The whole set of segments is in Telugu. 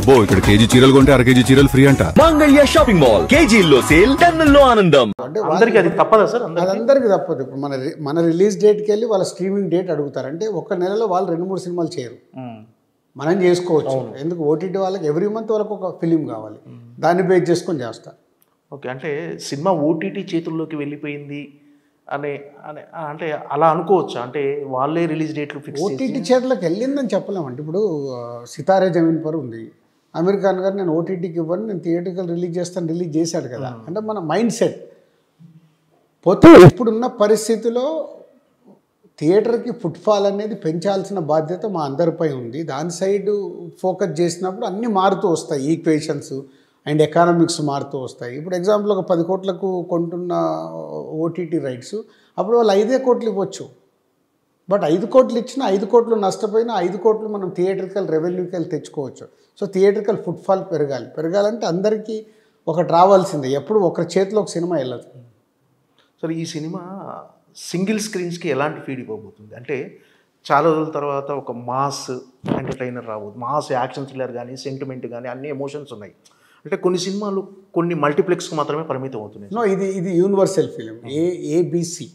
అబ్బో ఇక్కడ కేజీ చీరలు కొంటే అర కేజీ చీరలు ఫ్రీ అంట. మంగళ్య షాపింగ్ మాల్, కేజీల్లో సేల్, టన్నుల్లో ఆనందం. అంటే అందరికి అది తప్పదా సార్? అది అందరికీ తప్పదు. ఇప్పుడు మన రిలీజ్ డేట్కి వెళ్ళి వాళ్ళ స్ట్రీమింగ్ డేట్ అడుగుతారు. అంటే ఒక నెలలో వాళ్ళు 2-3 సినిమాలు చేయరు, మనం చేసుకోవచ్చు. ఎందుకు ఓటీటీ వాళ్ళకి ఎవ్రీ మంత్ వాళ్ళకి ఒక ఫిలిం కావాలి, దాన్ని బేస్ చేసుకొని చేస్తారు. ఓకే, అంటే సినిమా ఓటీటీ చేతుల్లోకి వెళ్ళిపోయింది అనే అంటే అలా అనుకోవచ్చా? అంటే వాళ్ళే రిలీజ్ డేట్లు ఫిక్స్ ఓటీటీ చేతులకు వెళ్ళిందని చెప్పలేమంటే ఇప్పుడు సితారే జమీన్ పర్ ఉంది, అమీర్ ఖాన్ గారు నేను ఓటీటీకి ఇవ్వను, నేను థియేటర్కి రిలీజ్ చేస్తాను, రిలీజ్ చేశాడు కదా. అంటే మన మైండ్ సెట్ పోతే ఇప్పుడున్న పరిస్థితిలో థియేటర్కి ఫుట్ఫాల్ అనేది పెంచాల్సిన బాధ్యత మా అందరిపై ఉంది. దాని సైడ్ ఫోకస్ చేసినప్పుడు అన్నీ మారుతూ వస్తాయి, ఈక్వేషన్స్ అండ్ ఎకానమిక్స్ మారుతూ వస్తాయి. ఇప్పుడు ఎగ్జాంపుల్ ఒక 10 కోట్లకు కొంటున్న ఓటీటీ రైట్స్, అప్పుడు వాళ్ళు 5 కోట్లు ఇవ్వచ్చు. బట్ 5 కోట్లు ఇచ్చినా 5 కోట్లు నష్టపోయినా 5 కోట్లు మనం థియేటర్కల్ రెవెన్యూకి తెచ్చుకోవచ్చు. సో థియేటర్కల్ ఫుట్ఫాల్ పెరగాలంటే అందరికీ ఒకటి రావాల్సిందే, ఎప్పుడు ఒకరి చేతిలో ఒక సినిమా వెళ్ళదు. సరే, ఈ సినిమా సింగిల్ స్క్రీన్స్కి ఎలాంటి ఫీడ్ ఇవ్వబోతుంది? అంటే చాలా రోజుల తర్వాత ఒక మాస్ ఎంటర్టైనర్ రాబోతుంది, మాస్ యాక్షన్ థ్రిల్లర్ కానీ సెంటిమెంట్ కానీ అన్ని ఎమోషన్స్ ఉన్నాయి. అంటే కొన్ని సినిమాలు కొన్ని మల్టీప్లెక్స్కి మాత్రమే పరిమితం అవుతున్నాయి. నో, ఇది యూనివర్సల్ ఫిలిం, ఏబిసి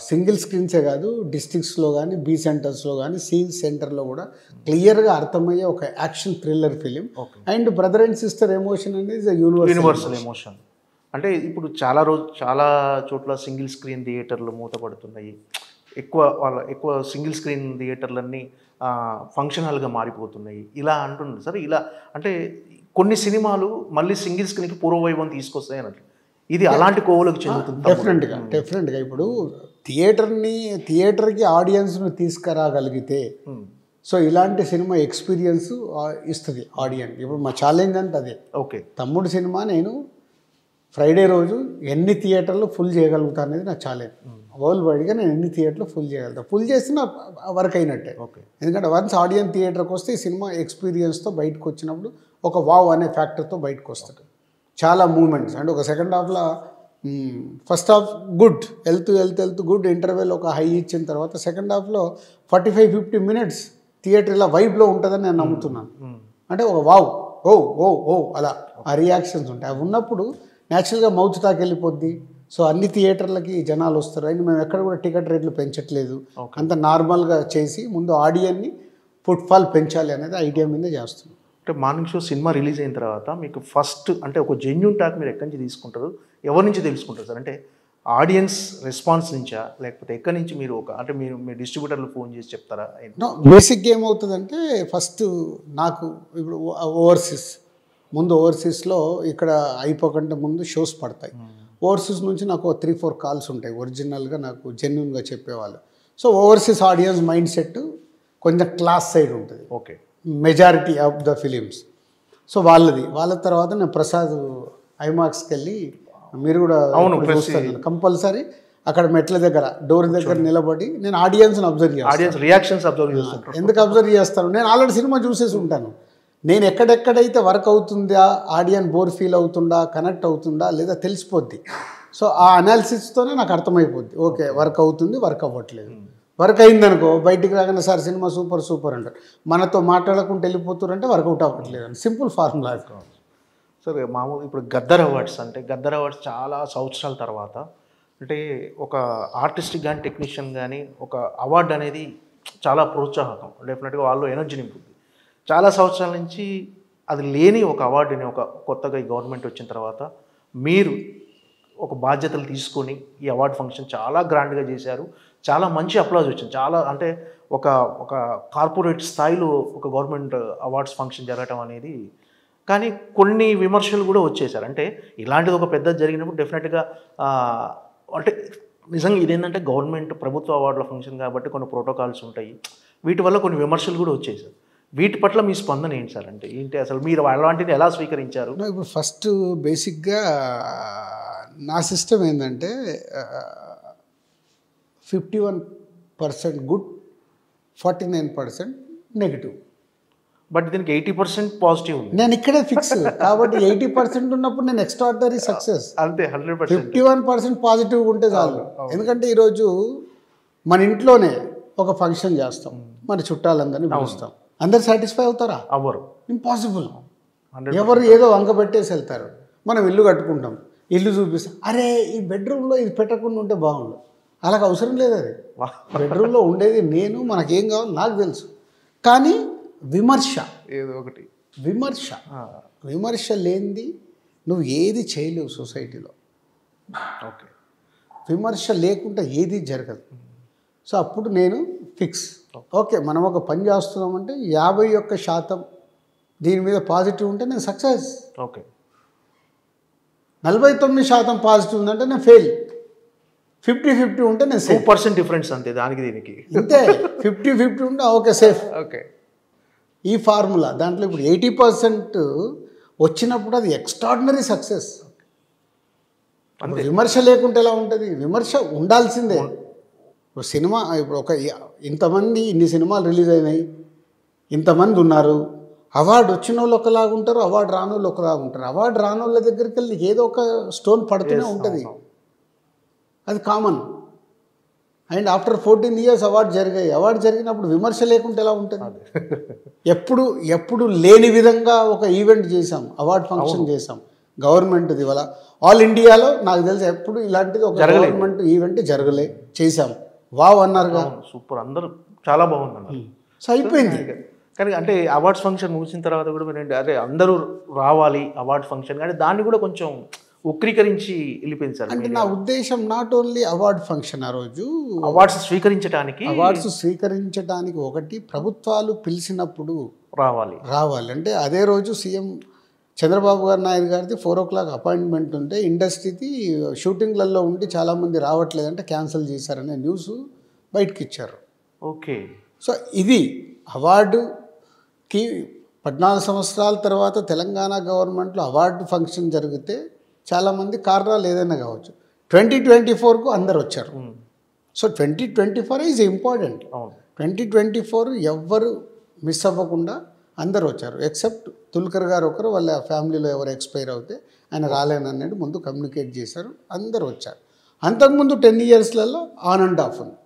సింగిల్ స్క్రీన్సే కాదు, డిస్ట్రిక్ట్స్లో కానీ, బి సెంటర్స్లో కానీ, సి సెంటర్లో కూడా క్లియర్గా అర్థమయ్యే ఒక action thriller film. And brother and sister emotion అనేది యూనివర్సల్ ఎమోషన్. అంటే ఇప్పుడు చాలా చోట్ల సింగిల్ స్క్రీన్ థియేటర్లు మూతపడుతున్నాయి. ఎక్కువ సింగిల్ స్క్రీన్ థియేటర్లన్నీ ఫంక్షన్ హాల్గా మారిపోతున్నాయి. ఇలా అంటున్నారు సార్. ఇలా అంటే కొన్ని సినిమాలు మళ్ళీ సింగిల్ స్క్రీన్కి పూర్వవైభవం తీసుకొస్తాయి అన్నట్లు. ఇది అలాంటి కోవలకు చెందుతుంది. డెఫినెట్గా ఇప్పుడు థియేటర్కి ఆడియన్స్ను తీసుకురాగలిగితే సో ఇలాంటి సినిమా ఎక్స్పీరియన్స్ ఇస్తుంది ఆడియన్స్. ఇప్పుడు మా ఛాలెంజ్ అంటే అదే. ఓకే, తమ్ముడు సినిమా నేను ఫ్రైడే రోజు ఎన్ని థియేటర్లు ఫుల్ చేయగలుగుతా అనేది నా ఛాలెంజ్. వరల్డ్ వైడ్గా నేను ఎన్ని థియేటర్లు ఫుల్ చేయగలుగుతాను, ఫుల్ చేస్తే నా వర్క్ అయినట్టే. ఓకే, ఎందుకంటే వన్స్ ఆడియన్స్ థియేటర్కి వస్తే ఈ సినిమా ఎక్స్పీరియన్స్తో బయటకు వచ్చినప్పుడు ఒక వావ్ అనే ఫ్యాక్టర్తో బయటకు వస్తాడు. చాలా మూమెంట్స్ అంటే ఒక సెకండ్ హాఫ్లో ఫస్ట్ హాఫ్ గుడ్ వెళ్తూ గుడ్ ఇంటర్వెల్ ఒక హై ఇచ్చిన తర్వాత సెకండ్ హాఫ్లో 45-50 మినిట్స్ థియేటర్ ఇలా వైబ్లో ఉంటుందని నేను నమ్ముతున్నాను. అంటే ఒక వావ్ ఓ ఓ ఓ అలా ఆ రియాక్షన్స్ ఉంటాయి. అవి ఉన్నప్పుడు న్యాచురల్గా మౌత్ తాకి వెళ్ళిపోద్ది. సో అన్ని థియేటర్లకి జనాలు వస్తారు. అండ్ మేము ఎక్కడ కూడా టికెట్ రేట్లు పెంచట్లేదు, అంత నార్మల్గా చేసి ముందు ఆడియన్ని ఫుట్ఫాల్ పెంచాలి అనేది ఐడియా మీద చేస్తున్నాం. అంటే మార్నింగ్ షో సినిమా రిలీజ్ అయిన తర్వాత మీకు ఫస్ట్ అంటే ఒక జెన్యూన్ టాక్ మీరు ఎక్కడి నుంచి తీసుకుంటారు, ఎవరి నుంచి తెలుసుకుంటారు సార్? అంటే ఆడియన్స్ రెస్పాన్స్ నుంచా, లేకపోతే ఎక్కడి నుంచి మీరు అంటే మీరు మీ డిస్ట్రిబ్యూటర్లు ఫోన్ చేసి చెప్తారా? బేసిక్గా ఏమవుతుందంటే ఫస్ట్ నాకు ఇప్పుడు ఓవర్సీస్లో ఇక్కడ అయిపోకుండా ముందు షోస్ పడతాయి. ఓవర్సీస్ నుంచి నాకు 3-4 కాల్స్ ఉంటాయి ఒరిజినల్గా నాకు జెన్యున్గా చెప్పేవాళ్ళు. So overseas audience mind set కొంచెం క్లాస్ సైడ్ ఉంటుంది. Okay, majority of the films. So వాళ్ళ తర్వాత నేను ప్రసాద్ ఐమాక్స్కి వెళ్ళి మీరు కూడా కంపల్సరీ అక్కడ మెట్ల దగ్గర డోర్ దగ్గర నిలబడి నేను ఆడియన్స్ని అబ్జర్వ్ చేస్తాను. ఎందుకు అబ్జర్వ్ చేస్తాను? నేను ఆల్రెడీ సినిమా చూసేసి ఉంటాను. నేను ఎక్కడెక్కడైతే వర్క్ అవుతుందా, ఆడియన్స్ బోర్ ఫీల్ అవుతుందా, కనెక్ట్ అవుతుందా లేదా తెలిసిపోద్ది. సో ఆ అనాలిసిస్తోనే నాకు అర్థమైపోద్ది, ఓకే వర్క్ అవుతుంది, వర్క్ అవ్వట్లేదు. వర్క్ అయిందనుకో బయటికి రాగానే సార్ సినిమా సూపర్ అంటారు. మనతో మాట్లాడకుండా వెళ్ళిపోతారంటే వర్కౌట్ అవ్వట్లేదు అని సింపుల్ ఫార్ములా. సార్ మామూలు ఇప్పుడు గద్దర్ అవార్డ్స్ చాలా సంవత్సరాల తర్వాత అంటే ఒక ఆర్టిస్ట్కి కానీ టెక్నీషియన్ కానీ ఒక అవార్డు అనేది చాలా ప్రోత్సాహకం. డెఫినెట్గా వాళ్ళు ఎనర్జీ నింపుతుంది. చాలా సంవత్సరాల నుంచి అది లేని ఒక అవార్డుని ఒక కొత్తగా ఈ గవర్నమెంట్ వచ్చిన తర్వాత మీరు ఒక బాధ్యతలు తీసుకొని ఈ అవార్డు ఫంక్షన్ చాలా గ్రాండ్గా చేశారు. చాలా మంచి అప్లాజ్ వచ్చింది. చాలా అంటే ఒక కార్పొరేట్ స్థాయిలో ఒక గవర్నమెంట్ అవార్డ్స్ ఫంక్షన్ జరగటం అనేది. కానీ కొన్ని విమర్శలు కూడా వచ్చేసారు. అంటే ఇలాంటిది ఒక పెద్ద జరిగినప్పుడు డెఫినెట్గా అంటే నిజంగా ఇదేంటంటే గవర్నమెంట్ ప్రభుత్వ అవార్డుల ఫంక్షన్ కాబట్టి కొన్ని ప్రోటోకాల్స్ ఉంటాయి. వీటి వల్ల కొన్ని విమర్శలు కూడా వచ్చేసారు. వీటి పట్ల మీ స్పందన ఏంటి సార్? అంటే ఏంటి అసలు మీరు అలాంటిని ఎలా స్వీకరించారు? ఇప్పుడు ఫస్ట్ బేసిక్గా నా సిస్టమ్ ఏంటంటే 51% గుడ్, 49% నెగిటివ్. బట్ దీనికి 80% పాజిటివ్ ఉంది. నేను ఇక్కడే ఫిక్స్ కాబట్టి 80% ఉన్నప్పుడు నేను ఎక్స్ట్రాడినరీ సక్సెస్. అంతే 100%. 51% పాజిటివ్ ఉంటే చాలు. ఎందుకంటే ఈరోజు మన ఇంట్లోనే ఒక ఫంక్షన్ చేస్తాం, మన చుట్టాలందరినీ పిలుస్తాం, అందరు సాటిస్ఫై అవుతారా? అవ్వరు. ఇంపాసిబుల్. 100% ఎవరు ఏదో వంక పెట్టేసి వెళ్తారు. మనం ఇల్లు కట్టుకుంటాం, ఇల్లు చూపిస్తాం, అరే ఈ బెడ్రూమ్లో ఇది పెట్టకుండా ఉంటే బాగుండు. అలాగ అవసరం లేదు. అది బెడ్రూమ్లో ఉండేది నేను, మనకేం కావాలో నాకు తెలుసు. కానీ విమర్శ, ఏదో ఒకటి విమర్శ లేనిది నువ్వు ఏది చేయలేవు సొసైటీలో. ఓకే. విమర్శ లేకుండా ఏది జరగదు. సో అప్పుడు నేను ఫిక్స్, ఓకే మనం ఒక పని చేస్తున్నామంటే 51% దీని మీద పాజిటివ్ ఉంటే నేను సక్సెస్. ఓకే. 49% పాజిటివ్ ఉందంటే నేను ఫెయిల్. 50-50 ఉంటే నేను సేఫ్. 2% డిఫరెన్స్ అంతే దానికి దీనికి. అంతే. 50-50 ఉంటే ఓకే సేఫ్. ఓకే. ఈ ఫార్ములా దాంట్లో ఇప్పుడు 80% వచ్చినప్పుడు అది ఎక్స్ట్రాడినరీ సక్సెస్. విమర్శ లేకుంటే ఎలా ఉంటుంది? విమర్శ ఉండాల్సిందే. ఇప్పుడు సినిమా, ఇప్పుడు ఇంతమంది ఇన్ని సినిమాలు రిలీజ్ అయినాయి, ఇంతమంది ఉన్నారు, అవార్డు వచ్చిన వాళ్ళు ఒకలాగా ఉంటారు, అవార్డు రాని వాళ్ళు ఒకలాగా ఉంటారు. అవార్డు రాని వాళ్ళ దగ్గరికి వెళ్ళి ఏదో ఒక స్టోన్ పడుతూనే ఉంటుంది, అది common. And after 14 years award జరిగాయి. అవార్డు జరిగినప్పుడు విమర్శ లేకుంటే ఎలా ఉంటుంది? ఎప్పుడు లేని విధంగా ఒక ఈవెంట్ చేసాం, అవార్డు ఫంక్షన్ చేసాం గవర్నమెంట్ది. ఇవాళ ఆల్ ఇండియాలో నాకు తెలిసి ఎప్పుడు ఇలాంటిది ఒక గవర్నమెంట్ ఈవెంట్ జరగలే, చేసాం. వావ్ అన్నారుగా, సూపర్, అందరూ చాలా బాగుంది అన్నారు. సో అయిపోయింది. కానీ అంటే అవార్డ్స్ ఫంక్షన్ ముగిసిన తర్వాత కూడా మీరు అదే అందరూ రావాలి అవార్డ్ ఫంక్షన్, కానీ దాన్ని కూడా కొంచెం వక్రీకరించి వెళ్ళిపోయింది సార్. అంటే నా ఉద్దేశం నాట్ ఓన్లీ అవార్డ్ ఫంక్షన్, ఆ రోజు అవార్డ్స్ స్వీకరించడానికి ఒకటి ప్రభుత్వాలు పిలిచినప్పుడు రావాలి. అంటే అదే రోజు సీఎం చంద్రబాబు నాయుడు గారిది 4 o'clock అపాయింట్మెంట్ ఉంటే ఇండస్ట్రీది షూటింగ్లలో ఉండి చాలామంది రావట్లేదంటే క్యాన్సిల్ చేశారనే న్యూస్ బయటకి ఇచ్చారు. ఓకే. సో ఇది అవార్డుకి 14 సంవత్సరాల తర్వాత తెలంగాణ గవర్నమెంట్లో అవార్డు ఫంక్షన్ జరిగితే చాలామంది కారణాలు ఏదైనా కావచ్చు. 2024కు అందరు వచ్చారు. So 2024 is important. 2024 ఎవ్వరు మిస్ అవ్వకుండా అందరు వచ్చారు. ఎక్సెప్ట్ తుల్కర్ గారు ఒకరు, వాళ్ళ ఫ్యామిలీలో ఎవరు ఎక్స్పైర్ అవుతే ఆయన రాలేనన్నాడు, ముందు కమ్యూనికేట్ చేశారు, అందరు వచ్చారు. అంతకుముందు 10 yearsలలో ఆన్ అండ్ ఆఫ్ ఉంది.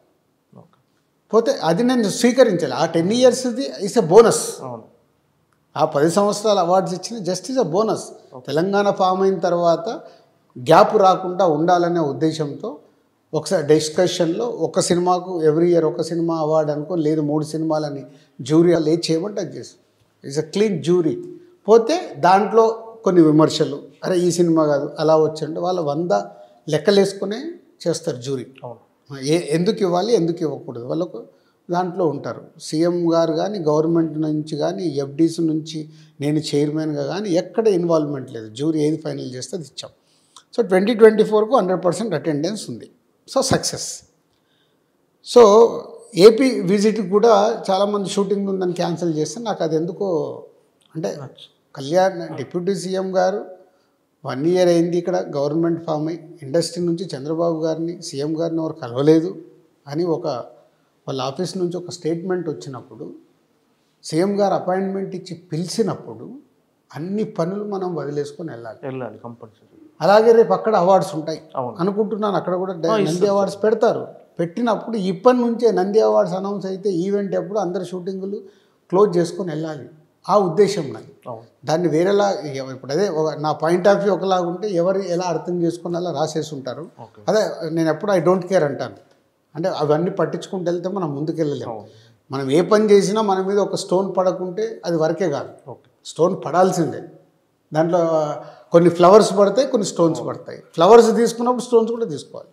పోతే అది నేను స్వీకరించాలి. ఆ 10 yearsది ఇస్ ఎ బోనస్. ఆ 10 సంవత్సరాల అవార్డ్స్ ఇచ్చిన just is a bonus. Telangana form అయిన తర్వాత గ్యాప్ రాకుండా ఉండాలనే ఉద్దేశంతో ఒకసారి డిస్కషన్లో ఒక సినిమాకు ఎవ్రీ ఇయర్ ఒక సినిమా అవార్డు అనుకో, లేదు 3 సినిమాలని జ్యూరీ లేట్ చేయమంటే అది చేస్తాం. It's a clean jury. పోతే దాంట్లో కొన్ని విమర్శలు, అరే ఈ సినిమా కాదు అలా వచ్చండి, వాళ్ళు 100 లెక్కలేసుకునే చేస్తారు జ్యూరీ. ఎందుకు ఇవ్వాలి ఎందుకు ఇవ్వకూడదు వాళ్ళకు దాంట్లో ఉంటారు. సీఎం గారు కానీ గవర్నమెంట్ నుంచి కానీ ఎఫ్డీస్ నుంచి నేను చైర్మన్గా కానీ ఎక్కడ ఇన్వాల్వ్మెంట్ లేదు. జ్యూరీ ఏది ఫైనల్ చేస్తే అది ఇచ్చాం. సో 2024కు 100% అటెండెన్స్ ఉంది. So success. So AP visit కూడా చాలామంది షూటింగ్ ఉందని క్యాన్సిల్ చేస్తే నాకు అది ఎందుకో అంటే డిప్యూటీ సీఎం గారు 1 year అయింది ఇక్కడ గవర్నమెంట్ ఫామ్ అయ్యి, ఇండస్ట్రీ నుంచి చంద్రబాబు గారిని సీఎం గారిని ఎవరు కలవలేదు అని వాళ్ళ ఆఫీస్ నుంచి ఒక స్టేట్మెంట్ వచ్చినప్పుడు, సీఎం గారు అపాయింట్మెంట్ ఇచ్చి పిలిచినప్పుడు అన్ని పనులు మనం వదిలేసుకొని వెళ్ళాలి కంపల్సరీ. అలాగే రేపు అక్కడ అవార్డ్స్ ఉంటాయి అనుకుంటున్నాను, అక్కడ కూడా నంది అవార్డ్స్ పెడతారు. పెట్టినప్పుడు ఇప్పటి నుంచే నంది అవార్డ్స్ అనౌన్స్ అయితే ఈవెంట్ ఎప్పుడు అందరు షూటింగులు క్లోజ్ చేసుకొని వెళ్ళాలి. ఆ ఉద్దేశం నాకు. దాన్ని వేరేలా ఇప్పుడు అదే నా పాయింట్ ఆఫ్ వ్యూ ఒకలాగా ఉంటే ఎవరు ఎలా అర్థం చేసుకుని అలా రాసేసి ఉంటారు. అదే నేను ఎప్పుడు ఐ డోంట్ కేర్ అంటాను. అంటే అవన్నీ పట్టించుకుంటూ వెళ్తే మనం ముందుకు వెళ్ళలేము. మనం ఏ పని చేసినా మన మీద ఒక స్టోన్ పడకుంటే అది వరకే కాదు, స్టోన్ పడాల్సిందే. దాంట్లో కొన్ని ఫ్లవర్స్ పడతాయి, కొన్ని స్టోన్స్ పడతాయి. ఫ్లవర్స్ తీసుకున్నప్పుడు స్టోన్స్ కూడా తీసుకోవాలి.